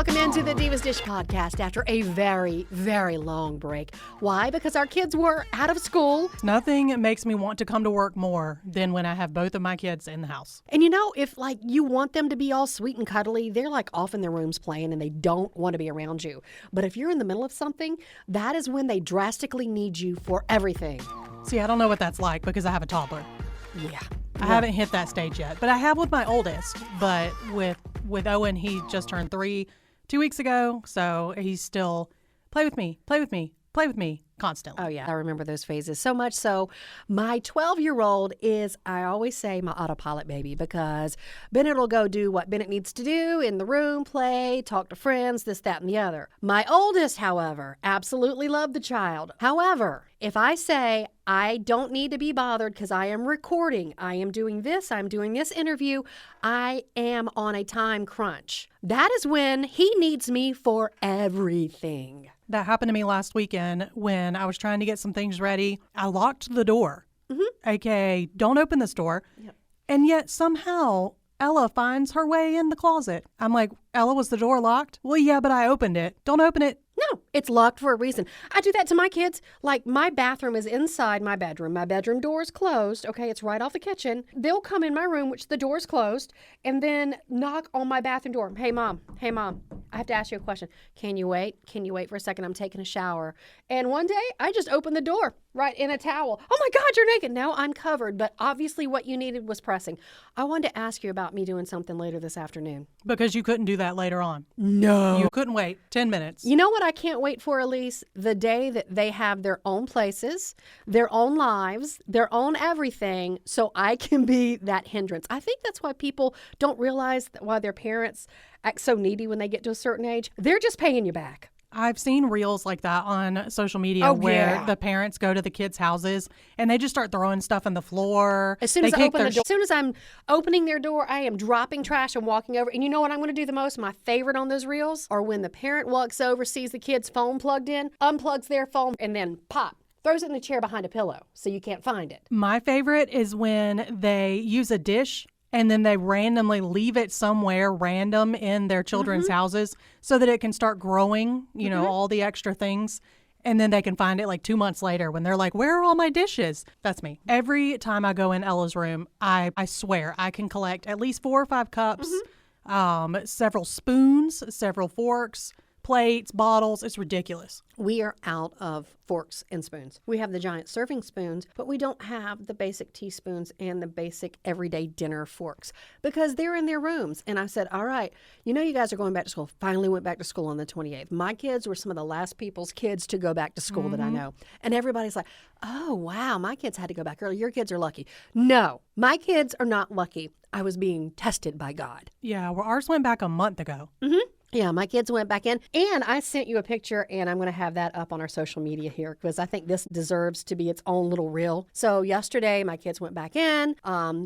Welcome into the Divas Dish podcast after a very, very long break. Why? Because our kids were out of school. Nothing makes me want to come to work more than when I have both of my kids in the house. And you know, if like you want them to be all sweet and cuddly, they're like off in their rooms playing and they don't want to be around you. But if you're in the middle of something, that is when they drastically need you for everything. See, I don't know what that's like because I have a toddler. Yeah. I haven't hit that stage yet, but I have with my oldest. But with Owen, he just turned 3 2 weeks ago, so he's still play with me constantly. Oh, yeah. I remember those phases so much so. My 12-year-old is, I always say, my autopilot baby because Bennett will go do what Bennett needs to do in the room, play, talk to friends, this, that, and the other. My oldest, however, absolutely loved the child. However, if I say I don't need to be bothered because I am recording, I am doing this interview, I am on a time crunch. That is when he needs me for everything. That happened to me last weekend when I was trying to get some things ready. I locked the door, aka don't open this door. Yep. And yet somehow Ella finds her way in the closet. I'm like, Ella, was the door locked? Well, yeah, but I opened it. Don't open it. No, it's locked for a reason. I do that to my kids. Like, my bathroom is inside my bedroom. My bedroom door is closed. Okay, it's right off the kitchen. They'll come in my room, which the door is closed, and then knock on my bathroom door. Hey, Mom, I have to ask you a question. Can you wait? Can you wait for a second? I'm taking a shower. And one day, I just opened the door right in a towel. Oh, my God, you're naked. No, I'm covered. But obviously, what you needed was pressing. I wanted to ask you about me doing something later this afternoon. Because you couldn't do that later on. No. You couldn't wait 10 minutes. You know what I can't wait for, Elyse? The day that they have their own places, their own lives, their own everything, so I can be that hindrance. I think that's why people don't realize that why their parents act so needy when they get to a certain age. They're just paying you back. I've seen reels like that on social media where the parents go to the kids' houses and they just start throwing stuff on the floor. As soon as I'm opening their door, I am dropping trash and walking over. And you know what I'm going to do the most? My favorite on those reels are when the parent walks over, sees the kid's phone plugged in, unplugs their phone, and then pop. Throws it in the chair behind a pillow so you can't find it. My favorite is when they use a dish and then they randomly leave it somewhere random in their children's houses so that it can start growing, you know, all the extra things. And then they can find it like 2 months later when they're like, where are all my dishes? That's me. Every time I go in Ella's room, I swear I can collect at least 4 or 5 cups, several spoons, several forks, plates, bottles. It's ridiculous. We are out of forks and spoons. We have the giant serving spoons, but we don't have the basic teaspoons and the basic everyday dinner forks because they're in their rooms. And I said, all right, you know you guys are going back to school. Finally went back to school on the 28th. My kids were some of the last people's kids to go back to school that I know. And everybody's like, oh, wow, my kids had to go back early. Your kids are lucky. No, my kids are not lucky. I was being tested by God. Yeah, well, ours went back a month ago. Yeah, my kids went back in, and I sent you a picture, and I'm going to have that up on our social media here because I think this deserves to be its own little reel. So yesterday, my kids went back in.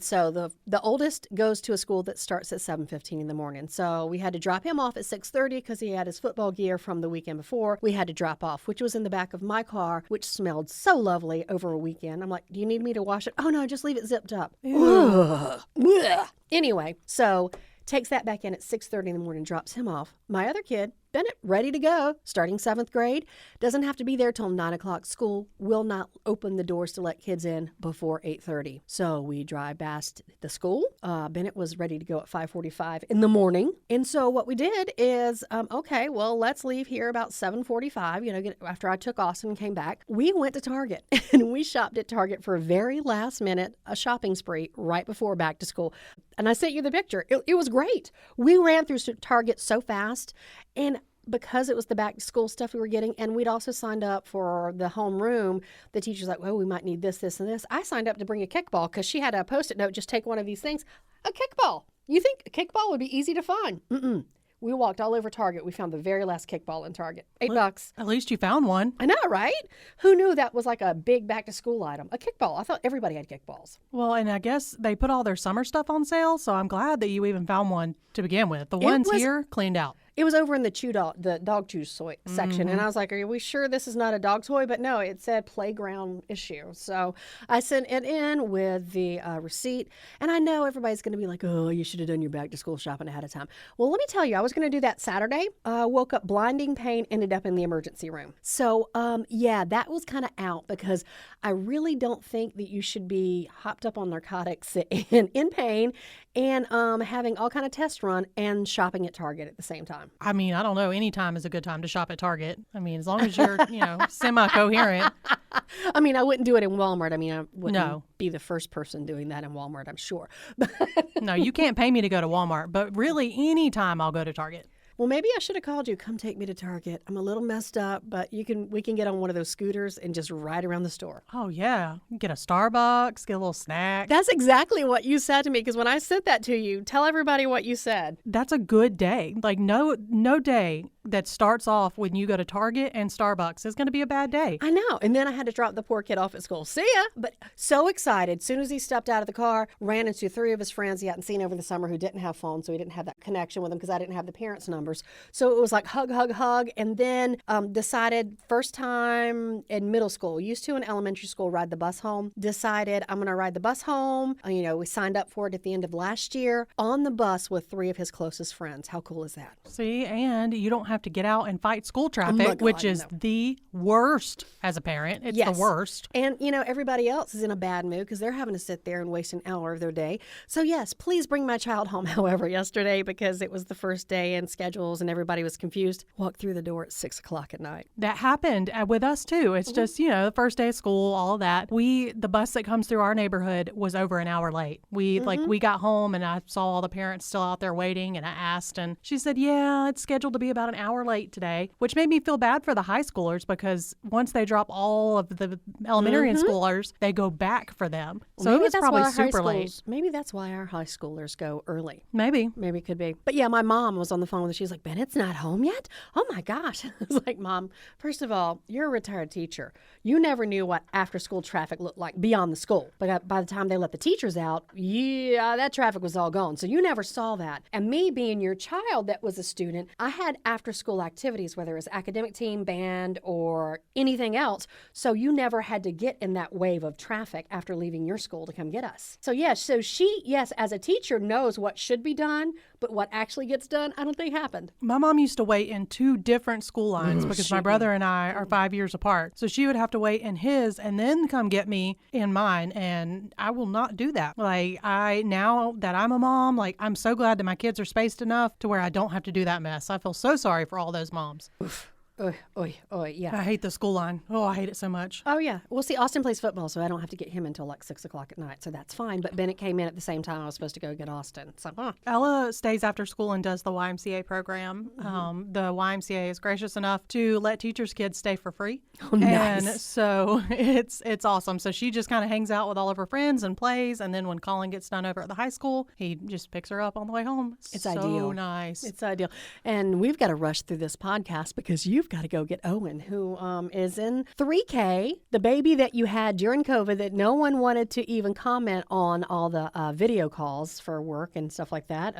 So the oldest goes to a school that starts at 7:15 in the morning. So we had to drop him off at 6:30 because he had his football gear from the weekend before. We had to drop off, which was in the back of my car, which smelled so lovely over a weekend. I'm like, do you need me to wash it? Oh, no, just leave it zipped up. Anyway, so takes that back in at 6:30 in the morning, drops him off. My other kid, Bennett, ready to go, starting 7th grade, doesn't have to be there till 9 o'clock. School will not open the doors to let kids in before 8:30. So we drive past the school. Bennett was ready to go at 5:45 in the morning. And so what we did is, okay, well, let's leave here about 7:45, after I took Austin and came back. We went to Target and we shopped at Target for a very last minute, a shopping spree right before back to school. And I sent you the picture. It was great. We ran through Target so fast. And because it was the back to school stuff we were getting, and we'd also signed up for the homeroom, the teacher's like, well, we might need this, this, and this. I signed up to bring a kickball because she had a Post-it note, just take one of these things. A kickball. You think a kickball would be easy to find? We walked all over Target. We found the very last kickball in Target. $8. At least you found one. I know, right? Who knew that was like a big back-to-school item? A kickball. I thought everybody had kickballs. Well, and I guess they put all their summer stuff on sale, so I'm glad that you even found one to begin with. The ones here cleaned out. It was over in the dog chew section. And I was like, are we sure this is not a dog toy? But no, it said playground issue. So I sent it in with the receipt. And I know everybody's going to be like, oh, you should have done your back to school shopping ahead of time. Well, let me tell you, I was going to do that Saturday. Woke up blinding pain, ended up in the emergency room. So yeah, that was kind of out because I really don't think that you should be hopped up on narcotics and in pain and having all kind of tests run and shopping at Target at the same time. I mean, I don't know. Any time is a good time to shop at Target. I mean, as long as you're, semi-coherent. I mean, I wouldn't do it in Walmart. I mean, I wouldn't be the first person doing that in Walmart, I'm sure. No, you can't pay me to go to Walmart, but really any time I'll go to Target. Well, maybe I should have called you. Come take me to Target. I'm a little messed up, but we can get on one of those scooters and just ride around the store. Oh, yeah. Get a Starbucks, get a little snack. That's exactly what you said to me, because when I sent that to you, tell everybody what you said. That's a good day. Like, no day that starts off when you go to Target and Starbucks is going to be a bad day. I know. And then I had to drop the poor kid off at school. See ya. But so excited. As soon as he stepped out of the car, ran into 3 of his friends he hadn't seen over the summer who didn't have phones, so he didn't have that connection with them because I didn't have the parents' numbers. So it was like hug, hug, hug. And then decided first time in middle school, used to in elementary school, ride the bus home. Decided I'm going to ride the bus home. We signed up for it at the end of last year on the bus with 3 of his closest friends. How cool is that? See, and you don't have to get out and fight school traffic, which is the worst as a parent. It's the worst. And, everybody else is in a bad mood because they're having to sit there and waste an hour of their day. So, yes, please bring my child home, however, yesterday because it was the first day and schedules and everybody was confused. Walked through the door at 6 o'clock at night. That happened with us, too. It's just, the first day of school, all of that. The bus that comes through our neighborhood was over an hour late. We got home and I saw all the parents still out there waiting and I asked and she said, yeah, it's scheduled to be about an hour late today, which made me feel bad for the high schoolers because once they drop all of the elementary schoolers, they go back for them. So it was probably super late. Maybe that's why our high schoolers go early. Maybe it could be. But yeah, my mom was on the phone with us. She was like, Bennett's not home yet? Oh my gosh. I was like, Mom, first of all, you're a retired teacher. You never knew what after school traffic looked like beyond the school. But by the time they let the teachers out, that traffic was all gone. So you never saw that. And me being your child that was a student, I had after school activities, whether it was academic team, band, or anything else. So you never had to get in that wave of traffic after leaving your school to come get us. So she, as a teacher, knows what should be done, but what actually gets done, I don't think happened. My mom used to wait in 2 different school lines because my brother and I are 5 years apart. So she would have to wait in his and then come get me in mine. And I will not do that. Now that I'm a mom, I'm so glad that my kids are spaced enough to where I don't have to do that mess. I feel so sorry for all those moms. Oof. Yeah. I hate the school line. Oh, I hate it so much. Oh, yeah. Well, see, Austin plays football, so I don't have to get him until 6 o'clock at night, so that's fine. But Bennett came in at the same time I was supposed to go get Austin. So, Ella stays after school and does the YMCA program. The YMCA is gracious enough to let teachers' kids stay for free. Oh, nice. And so it's awesome. So she just kind of hangs out with all of her friends and plays, and then when Colin gets done over at the high school, he just picks her up on the way home. It's so ideal. Nice. It's ideal. And we've got to rush through this podcast because you've got to go get Owen, who is in 3K, the baby that you had during COVID that no one wanted to even comment on all the video calls for work and stuff like that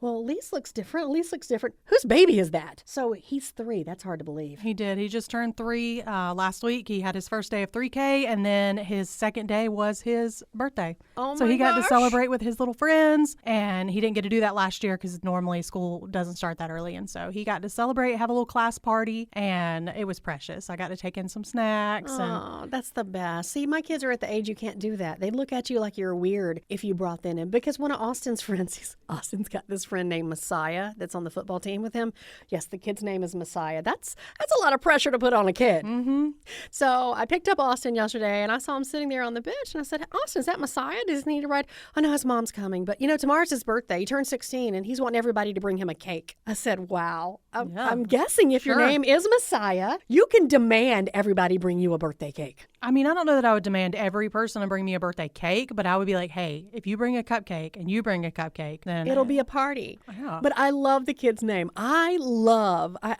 Elyse looks different. Whose baby is that? So he's 3. That's hard to believe. He did. He just turned 3 last week. He had his first day of 3K, and then his second day was his birthday. Oh, so he got to celebrate with his little friends, and he didn't get to do that last year because normally school doesn't start that early. And so he got to celebrate, have a little class party, and it was precious. I got to take in some snacks. Oh, that's the best. See, my kids are at the age you can't do that. They'd look at you like you're weird if you brought them in. Because one of Austin's friends, Austin's got this friend named Messiah that's on the football team with him. Yes, the kid's name is Messiah. That's a lot of pressure to put on a kid. Mm-hmm. So I picked up Austin yesterday, and I saw him sitting there on the bench, and I said, Austin, is that Messiah? Does he need a ride? Oh, no, his mom's coming. But, tomorrow's his birthday. He turned 16, and he's wanting everybody to bring him a cake. I said, wow. I'm guessing if your name is Messiah. You can demand everybody bring you a birthday cake. I mean, I don't know that I would demand every person to bring me a birthday cake, but I would be like, hey, if you bring a cupcake and you bring a cupcake, then It'll be a party. Yeah. But I love the kid's name. I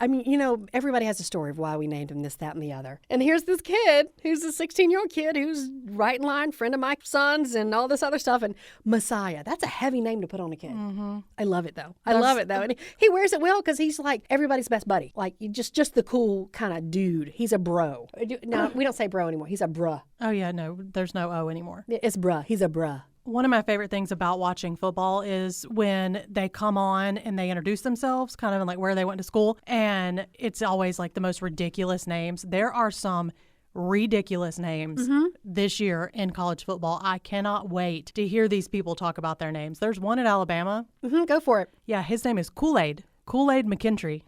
mean, everybody has a story of why we named him this, that, and the other. And here's this kid who's a 16-year-old kid who's right in line, friend of my son's and all this other stuff. And Messiah, that's a heavy name to put on a kid. Mm-hmm. I love it, though. I love it, though. And he wears it well because he's like everybody's best buddy. Like, just the cool kind of dude. He's a bro. No, we don't say bro anymore. He's a bruh. Oh, yeah, no, there's no O anymore. It's bruh. He's a bruh. One of my favorite things about watching football is when they come on and they introduce themselves, kind of in like where they went to school, and it's always like the most ridiculous names. There are some ridiculous names this year in college football. I cannot wait to hear these people talk about their names. There's one at Alabama. Go for it. Yeah, his name is Kool-Aid McKintry.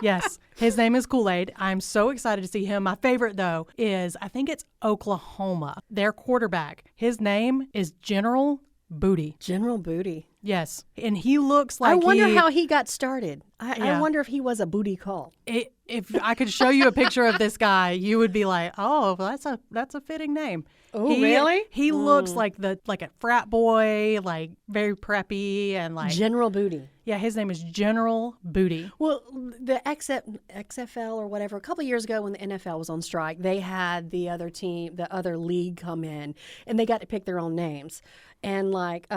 Yes, his name is Kool-Aid. I'm so excited to see him. My favorite, though, is I think it's Oklahoma. Their quarterback. His name is General Booty. General Booty. Yes, and he looks like I wonder how he got started. I Yeah. wonder if he was a booty call. If I could show you a picture of this guy, you would be like, "Oh, well, that's a fitting name." Oh, really? He looks like a frat boy, like very preppy and like General Booty. Yeah, his name is General Booty. Well, the XFL or whatever, a couple of years ago when the NFL was on strike, they had the other team, the other league come in, and they got to pick their own names. And like,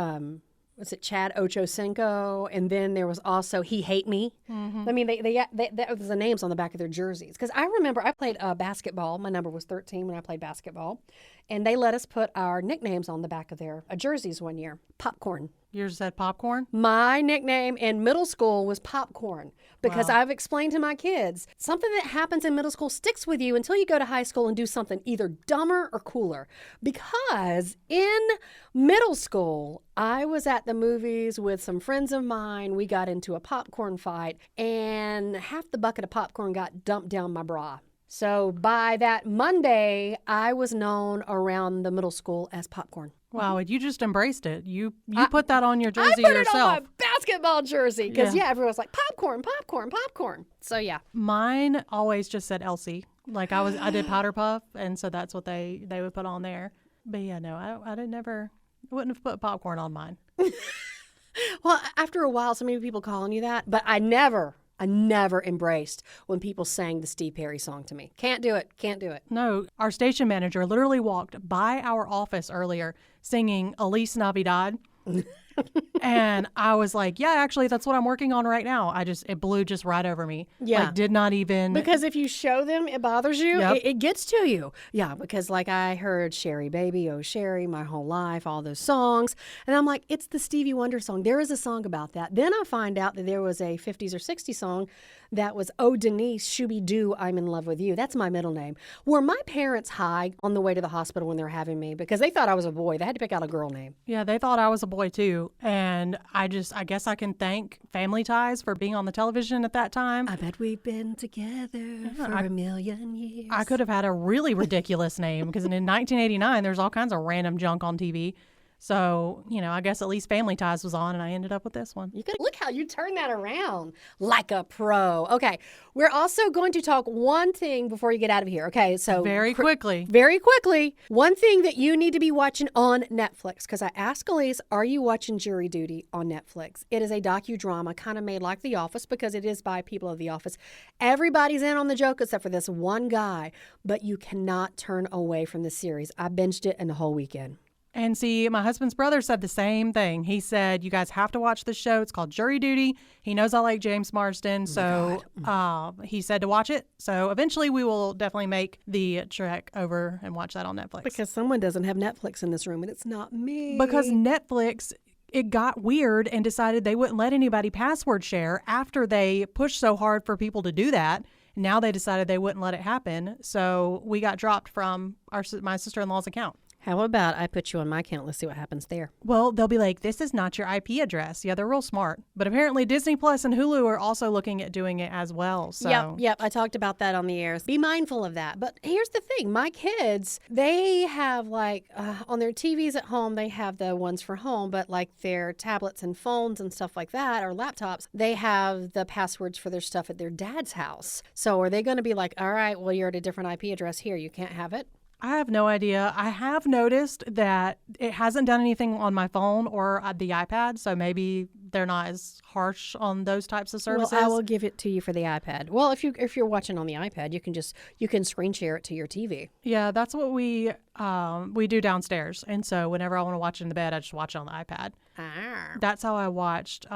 was it Chad Ochocinco? And then there was also He Hate Me. I mean, that was the names on the back of their jerseys. Because I remember I played basketball. My number was 13 when I played basketball. And they let us put our nicknames on the back of their jerseys one year. Popcorn. Yours said Popcorn? My nickname in middle school was Popcorn because I've explained to my kids something that happens in middle school sticks with you until you go to high school and do something either dumber or cooler. Because in middle school, I was at the movies with some friends of mine. We got into a popcorn fight and half the bucket of popcorn got dumped down my bra. So by that Monday, I was known around the middle school as Popcorn. Wow, you just embraced it. You put that on your jersey I put yourself. it on my basketball jersey because everyone's like popcorn, popcorn, popcorn. So yeah, Mine always just said Elsie. Like I did Powder Puff, and so that's what they would put on there. But yeah, no, I wouldn't have put Popcorn on mine. well, after a while, so many people calling you that, but I never embraced when people sang the Steve Perry song to me. Can't do it. No, our station manager literally walked by our office earlier singing Elyse Navidad. And I was like, yeah, actually, that's what I'm working on right now. It blew just right over me. Yeah. Like, did not even. Because if you show them, it bothers you. Yep. It gets to you. Yeah, because like I heard Sherry Baby, Oh Sherry, my whole life, all those songs. And I'm like, it's the Stevie Wonder song. There is a song about that. Then I find out that there was a 50s or 60s song that was Oh Denise, Shooby-Doo, I'm in love with you. That's my middle name. Were my parents high on the way to the hospital when they were having me? Because they thought I was a boy. They had to pick out a girl name. Yeah, they thought I was a boy too. And I guess I can thank Family Ties for being on the television at that time. I bet we've been together for a million years. I could have had a really ridiculous name because in 1989, there's all kinds of random junk on TV. So, I guess at least Family Ties was on and I ended up with this one. You could look how you turn that around like a pro. Okay. We're also going to talk one thing before you get out of here. Okay. So Very quickly. One thing that you need to be watching on Netflix, because I asked Elyse, are you watching Jury Duty on Netflix? It is a docudrama kind of made like The Office because it is by people of The Office. Everybody's in on the joke except for this one guy, but you cannot turn away from the series. I binged it in the whole weekend. And see, my husband's brother said the same thing. He said, you guys have to watch this show. It's called Jury Duty. He knows I like James Marsden, so he said to watch it. So eventually we will definitely make the trek over and watch that on Netflix. Because someone doesn't have Netflix in this room, and it's not me. Because Netflix, it got weird and decided they wouldn't let anybody password share after they pushed so hard for people to do that. Now they decided they wouldn't let it happen. So we got dropped from my sister-in-law's account. How about I put you on my account? Let's see what happens there. Well, they'll be like, this is not your IP address. Yeah, they're real smart. But apparently Disney Plus and Hulu are also looking at doing it as well. So. Yep. I talked about that on the air. Be mindful of that. But here's the thing. My kids, they have on their TVs at home, they have the ones for home, but like their tablets and phones and stuff like that, or laptops, they have the passwords for their stuff at their dad's house. So are they going to be like, all right, well, you're at a different IP address here. You can't have it? I have no idea. I have noticed that it hasn't done anything on my phone or the iPad, so maybe they're not as harsh on those types of services. Well, I will give it to you for the iPad. Well, if you're watching on the iPad, you can screen share it to your TV. Yeah, that's what we do downstairs, and so whenever I want to watch it in the bed, I just watch it on the iPad. That's how I watched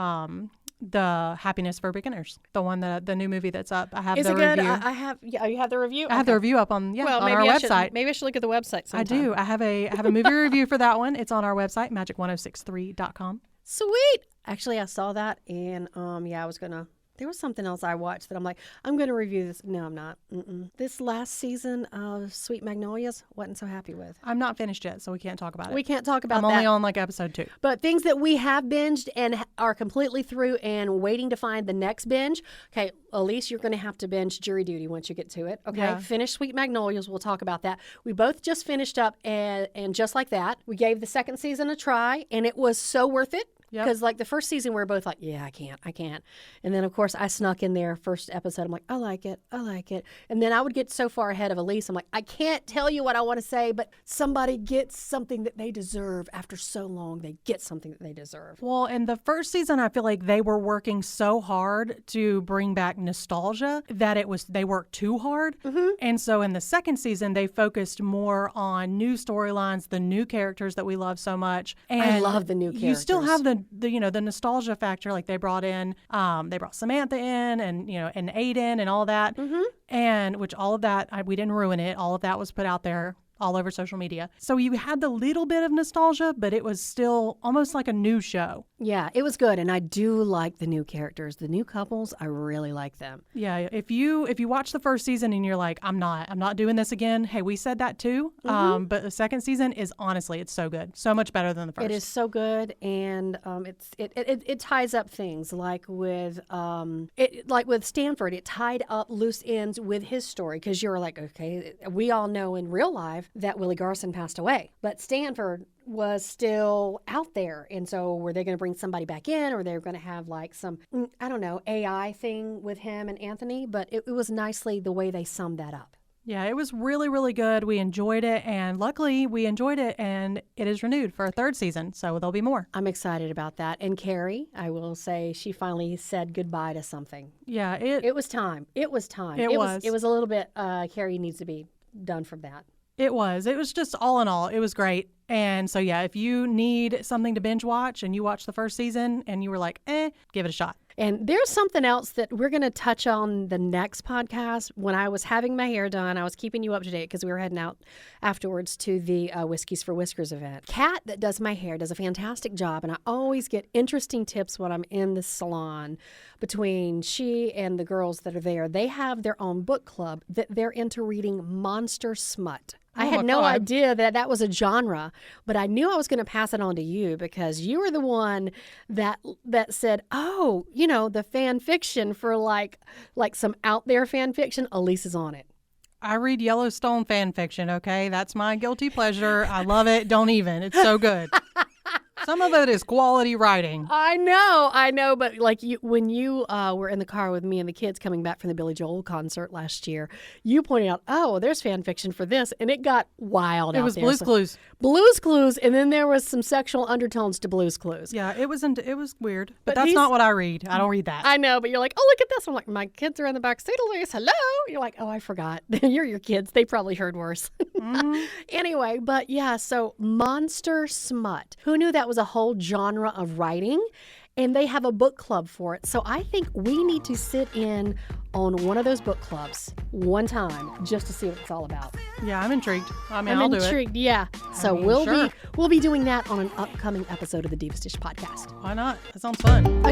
the Happiness for Beginners, the new movie that's up. I have Is the it good? review. I have. Yeah, you have the review. I have the review up on well, on maybe our I website. Maybe I should look at the website sometime. I do. I have a movie review for that one. It's on our website, magic1063.com. Sweet. Actually, I saw that, and I was gonna. There was something else I watched that I'm like, I'm going to review this. No, I'm not. This last season of Sweet Magnolias, wasn't so happy with. I'm not finished yet, so we can't talk about it. We can't talk about I'm that. only on episode 2. But things that we have binged and are completely through and waiting to find the next binge. Okay, Elyse, you're going to have to binge Jury Duty once you get to it. Okay, Yeah. Finish Sweet Magnolias. We'll talk about that. We both just finished up, and just like that, we gave the second season a try, and it was so worth it. Yep. Because like the first season, we were both like, yeah, I can't. And then, of course, I snuck in there first episode. I'm like, I like it. And then I would get so far ahead of Elyse. I'm like, I can't tell you what I want to say, but somebody gets something that they deserve after so long. They get something that they deserve. Well, in the first season, I feel like they were working so hard to bring back nostalgia that they worked too hard. Mm-hmm. And so in the second season, they focused more on new storylines, the new characters that we love so much. And I love the new characters. You still have the nostalgia factor. Like they brought Samantha in, and and Aiden and all that. Mm-hmm. And which all of that, we didn't ruin it. All of that was put out there all over social media. So you had the little bit of nostalgia, but it was still almost like a new show. Yeah, it was good. And I do like the new characters. The new couples, I really like them. Yeah, if you watch the first season and you're like, I'm not doing this again. Hey, we said that too. Mm-hmm. But the second season is honestly, it's so good. So much better than the first. It is so good, and it ties up things like with Stanford, it tied up loose ends with his story, because you're like, okay, we all know in real life that Willie Garson passed away, but Stanford was still out there. And so were they going to bring somebody back in, or they were going to have like some, I don't know, AI thing with him and Anthony? But it was nicely the way they summed that up. Yeah, it was really, really good. We enjoyed it, and luckily we enjoyed it, and it is renewed for a third season, so there'll be more. I'm excited about that. And Carrie, I will say, she finally said goodbye to something. Yeah, it was time. It was time. It was a little bit, Carrie needs to be done from that. It was just all in all, it was great. And so, yeah, if you need something to binge watch and you watch the first season and you were like, give it a shot. And there's something else that we're going to touch on the next podcast. When I was having my hair done, I was keeping you up to date because we were heading out afterwards to the Whiskeys for Whiskers event. Kat, that does my hair, does a fantastic job. And I always get interesting tips when I'm in the salon between she and the girls that are there. They have their own book club that they're into reading Monster Smut. I had no idea that was a genre, but I knew I was going to pass it on to you because you were the one that said, oh, the fan fiction for like some out there fan fiction. Elyse is on it. I read Yellowstone fan fiction, okay? That's my guilty pleasure. I love it. Don't even. It's so good. Some of it is quality writing. I know, but like when you were in the car with me and the kids coming back from the Billy Joel concert last year, you pointed out, oh, there's fan fiction for this, and it got wild. It was Blue's Clues. Blue's Clues, and then there was some sexual undertones to Blue's Clues. Yeah, it was weird, but that's not what I read. I don't read that. I know, but you're like, oh, look at this. I'm like, my kids are in the back seat, Elyse. Hello. You're like, oh, I forgot. You're your kids. They probably heard worse. Mm-hmm. Anyway, but yeah, so Monster Smut. Who knew that was a whole genre of writing? And they have a book club for it. So I think we need to sit in on one of those book clubs one time just to see what it's all about. Yeah, I'm intrigued. I'll do it. I'm intrigued, yeah. So we'll be doing that on an upcoming episode of the Divas Dish podcast. Why not? That sounds fun.